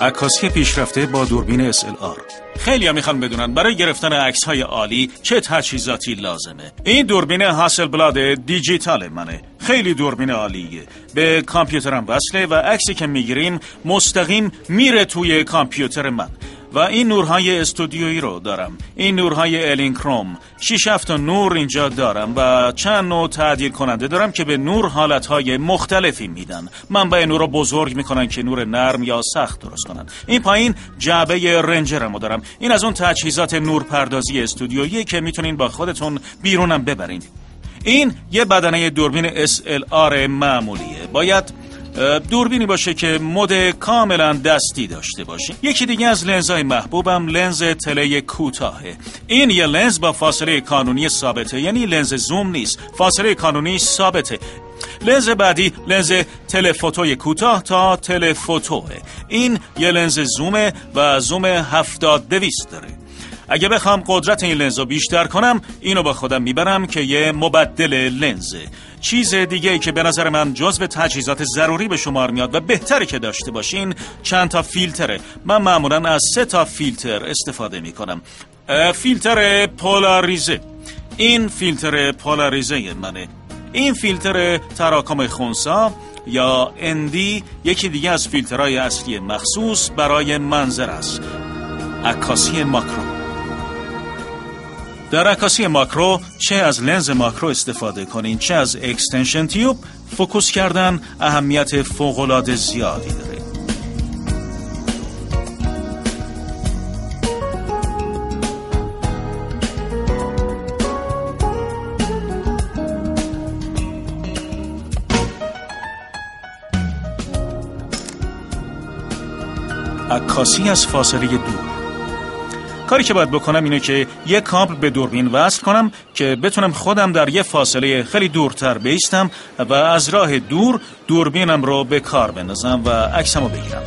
عکاسی پیشرفته با دوربین SLR. خیلی‌ها میخوان بدونن برای گرفتن عکس‌های عالی چه تجهیزاتی لازمه. این دوربین هاسلبلاد دیجیتال منه. خیلی دوربین عالیه. به کامپیوترم وصله و عکسی که میگیریم مستقیم میره توی کامپیوتر من. و این نورهای استودیویی رو دارم. این نورهای الینکروم 6-7 تا نور اینجا دارم و چند نوع تعدیل کننده دارم که به نور حالتهای مختلفی میدن. منبع نور رو بزرگ میکنن که نور نرم یا سخت درست کنن. این پایین جعبه رنجرمو دارم. این از اون تجهیزات نورپردازی استودیویی که میتونین با خودتون بیرونم ببرین. این یه بدنه دوربین SLR معمولیه. باید دوربینی باشه که مد کاملا دستی داشته باشه. یکی دیگه از لنزهای محبوبم لنز تله کوتاهه. این یه لنز با فاصله کانونی ثابته، یعنی لنز زوم نیست، فاصله کانونی ثابته. لنز بعدی لنز تلفوتوی کوتاه تا تلفوتوه. این یه لنز زومه و زوم 70-200 داره. اگه بخوام قدرت این لنز رو بیشتر کنم اینو با خودم میبرم که یه مبدل لنزه. چیز دیگه ای که به نظر من جزو تجهیزات ضروری به شمار میاد و بهتره که داشته باشین چند تا فیلتره. من معمولا از 3 تا فیلتر استفاده میکنم. فیلتر پولاریزه. این فیلتر پولاریزه منه. این فیلتر تراکم خنثی یا ND یکی دیگه از فیلترهای اصلی مخصوص برای منظر است. عکاسی ماکرو. در عکاسی ماکرو چه از لنز ماکرو استفاده کنین چه از اکستنشن تیوب، فوکوس کردن اهمیت فوق‌العاده زیادی داره. عکاسی از فاصله دور. کاری که باید بکنم اینه که یک کابل به دوربین وصل کنم که بتونم خودم در یه فاصله خیلی دورتر بایستم و از راه دور دوربینم رو به کار بندازم و عکسمو بگیرم.